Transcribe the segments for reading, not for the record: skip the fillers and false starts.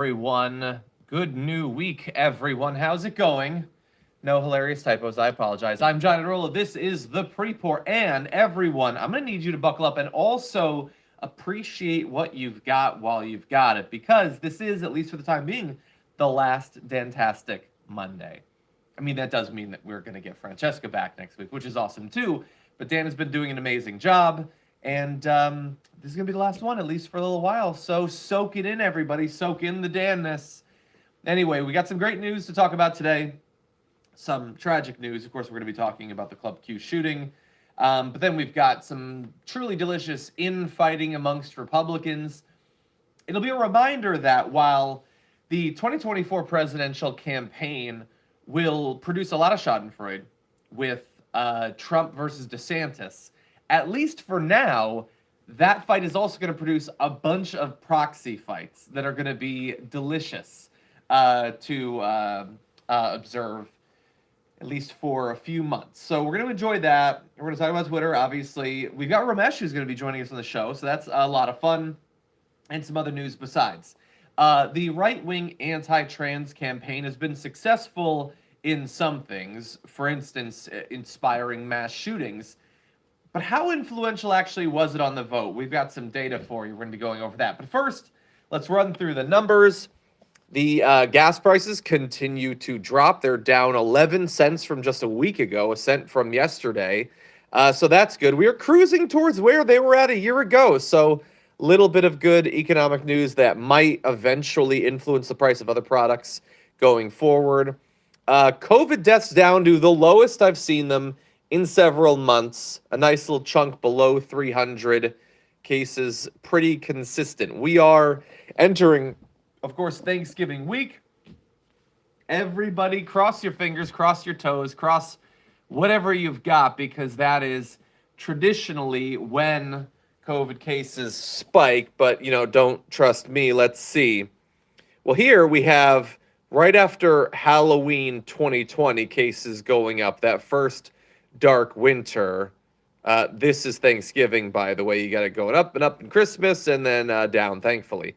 Everyone, good new week, everyone. How's it going? No hilarious typos, I apologize. I'm John Arola. This is the Pre-Pour, and everyone, I'm going to need you to buckle up and also appreciate what you've got while you've got it, because this is, at least for the time being, the last Dantastic Monday. I mean, that does mean that we're going to get Francesca back next week, which is awesome too, but Dan has been doing an amazing job, and this is going to be the last one, at least for a little while. So soak it in, everybody. Soak in the Danness. Anyway, we got some great news to talk about today. Some tragic news. Of course, we're going to be talking about the Club Q shooting. But then we've got some truly delicious infighting amongst Republicans. It'll be a reminder that while the 2024 presidential campaign will produce a lot of schadenfreude with Trump versus DeSantis, at least for now, that fight is also going to produce a bunch of proxy fights that are going to be delicious to observe, at least for a few months. So we're going to enjoy that. We're going to talk about Twitter, obviously. We've got Ramesh who's going to be joining us on the show, so that's a lot of fun, and some other news besides. The right-wing anti-trans campaign has been successful in some things, for instance, inspiring mass shootings. But how influential actually was it on the vote? We've got some data for you. We're going to be going over that. But first, let's run through the numbers. The gas prices continue to drop. They're down 11 cents from just a week ago, a cent from yesterday. So that's good. We are cruising towards where they were at a year ago. So a little bit of good economic news that might eventually influence the price of other products going forward. COVID deaths down to the lowest I've seen them in several months. A nice little chunk below 300 cases, pretty consistent. We are entering, of course, Thanksgiving week. Everybody cross your fingers, cross your toes, cross whatever you've got, because that is traditionally when COVID cases spike. But, don't trust me. Let's see. Well, here we have right after Halloween 2020 cases going up, that first dark winter. This is Thanksgiving, by the way. You got it going up and up in Christmas, and then down, thankfully.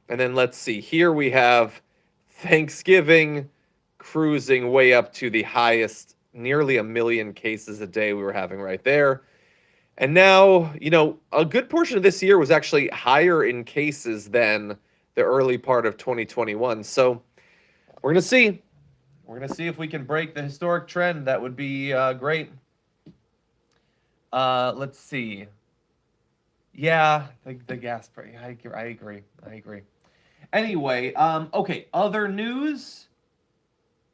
And then let's see. Here we have Thanksgiving cruising way up to the highest, nearly 1 million cases a day we were having right there. And now, a good portion of this year was actually higher in cases than the early part of 2021. So we're going to see. We're going to see if we can break the historic trend. That would be great. Let's see. Yeah, the gas price. I agree. Anyway, okay, other news.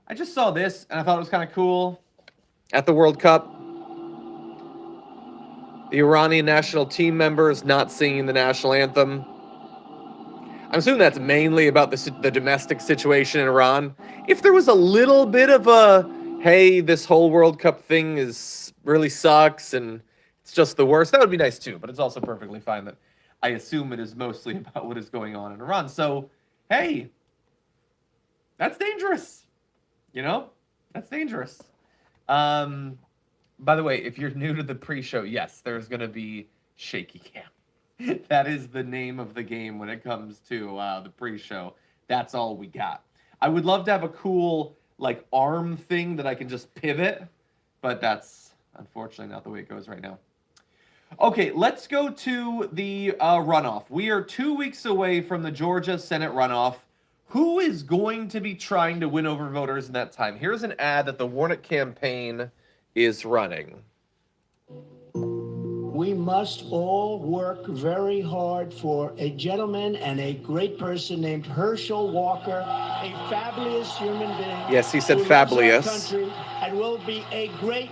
I just saw this, and I thought it was kind of cool. At the World Cup, the Iranian national team members not singing the national anthem. I'm assuming that's mainly about the domestic situation in Iran. If there was a little bit of a, hey, this whole World Cup thing really sucks and it's just the worst, that would be nice too. But it's also perfectly fine that I assume it is mostly about what is going on in Iran. So, hey, that's dangerous. That's dangerous. By the way, if you're new to the pre-show, yes, there's going to be shaky cam. That is the name of the game when it comes to the pre-show. That's all we got. I would love to have a cool, arm thing that I can just pivot, but that's unfortunately not the way it goes right now. Okay, let's go to the runoff. We are 2 weeks away from the Georgia Senate runoff. Who is going to be trying to win over voters in that time? Here's an ad that the Warnock campaign is running. We must all work very hard for a gentleman and a great person named Herschel Walker, a fabulous human being. Yes, he said fabulous. Country and will be a great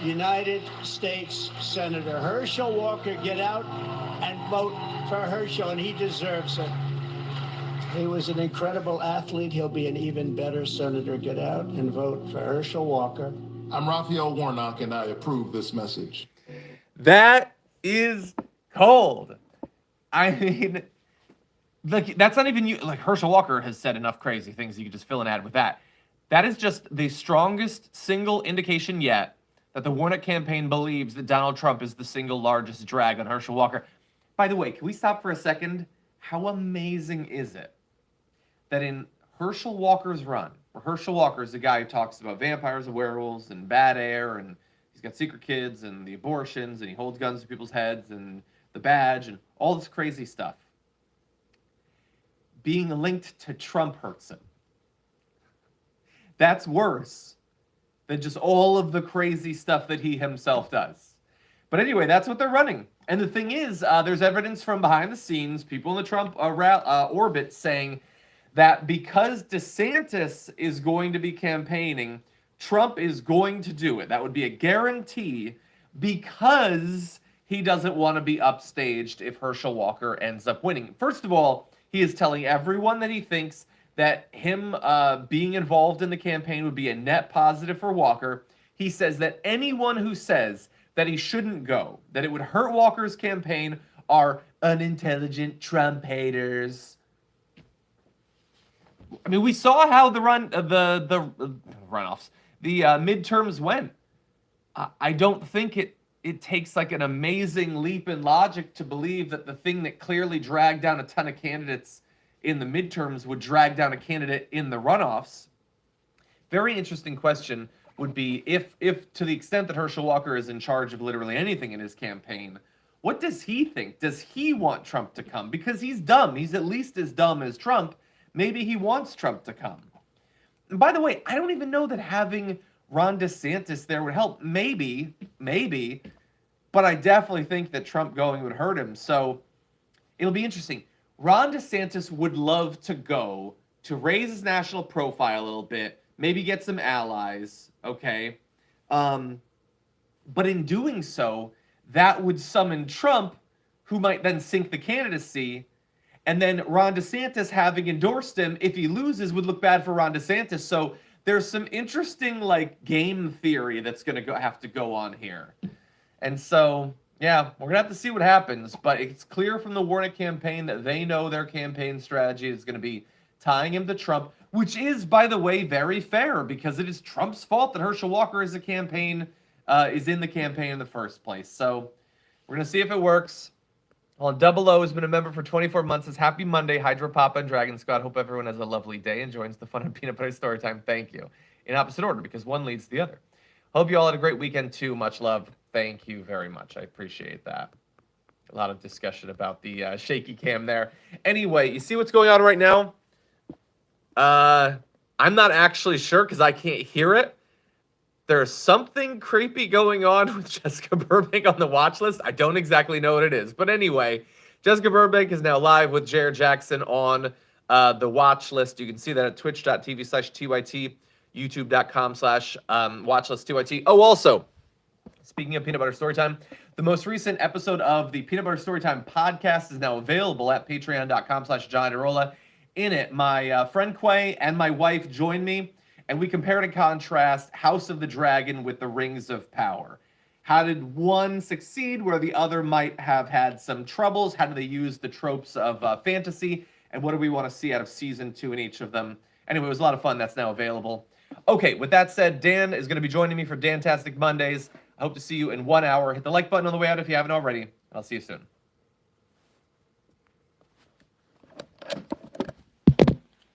United States Senator. Herschel Walker, get out and vote for Herschel, and he deserves it. He was an incredible athlete. He'll be an even better senator. Get out and vote for Herschel Walker. I'm Raphael Warnock, and I approve this message. That is cold. I mean, that's not even you. Herschel Walker has said enough crazy things. You could just fill an ad with that. That is just the strongest single indication yet that the Warnock campaign believes that Donald Trump is the single largest drag on Herschel Walker. By the way, can we stop for a second? How amazing is it that in Herschel Walker's run, where Herschel Walker is the guy who talks about vampires and werewolves and bad air, and he's got secret kids and the abortions, and he holds guns to people's heads and the badge and all this crazy stuff, being linked to Trump hurts him. That's worse than just all of the crazy stuff that he himself does. But anyway, that's what they're running. And the thing is, there's evidence from behind the scenes, people in the Trump orbit saying that because DeSantis is going to be campaigning, Trump is going to do it. That would be a guarantee because he doesn't want to be upstaged if Herschel Walker ends up winning. First of all, he is telling everyone that he thinks that him being involved in the campaign would be a net positive for Walker. He says that anyone who says that he shouldn't go, that it would hurt Walker's campaign, are unintelligent Trump haters. I mean, we saw how the runoffs, the midterms went. I don't think it takes like an amazing leap in logic to believe that the thing that clearly dragged down a ton of candidates in the midterms would drag down a candidate in the runoffs. Very interesting question would be if to the extent that Herschel Walker is in charge of literally anything in his campaign, what does he think? Does he want Trump to come? Because he's dumb. He's at least as dumb as Trump. Maybe he wants Trump to come. And by the way, I don't even know that having Ron DeSantis there would help. Maybe, but I definitely think that Trump going would hurt him. So it'll be interesting. Ron DeSantis would love to go to raise his national profile a little bit, maybe get some allies, okay? But in doing so, that would summon Trump, who might then sink the candidacy, and then Ron DeSantis, having endorsed him, if he loses, would look bad for Ron DeSantis. So there's some interesting, like, game theory that's going to have to go on here. And so, yeah, we're going to have to see what happens, but it's clear from the Warnock campaign that they know their campaign strategy is going to be tying him to Trump, which is, by the way, very fair because it is Trump's fault that Herschel Walker is in the campaign in the first place. So we're going to see if it works. Well, Double O has been a member for 24 months. Says, happy Monday, Hydra Papa and Dragon Squad. Hope everyone has a lovely day and joins the fun of Peanut Butter Storytime. Thank you. In opposite order, because one leads to the other. Hope you all had a great weekend, too. Much love. Thank you very much. I appreciate that. A lot of discussion about the shaky cam there. Anyway, you see what's going on right now? I'm not actually sure because I can't hear it. There's something creepy going on with Jessica Burbank on the watch list. I don't exactly know what it is. But anyway, Jessica Burbank is now live with Jared Jackson on the watch list. You can see that at twitch.tv/TYT, youtube.com/watchlist2YT. Oh, also, speaking of Peanut Butter Storytime, the most recent episode of the Peanut Butter Storytime podcast is now available at patreon.com/JohnnyDerola. In it, my friend Quay and my wife join me, and we compared and contrast House of the Dragon with the Rings of Power. How did one succeed where the other might have had some troubles? How do they use the tropes of fantasy? And what do we want to see out of season 2 in each of them? Anyway, it was a lot of fun. That's now available. Okay, with that said, Dan is going to be joining me for Dantastic Mondays. I hope to see you in 1 hour. Hit the like button on the way out if you haven't already. I'll see you soon.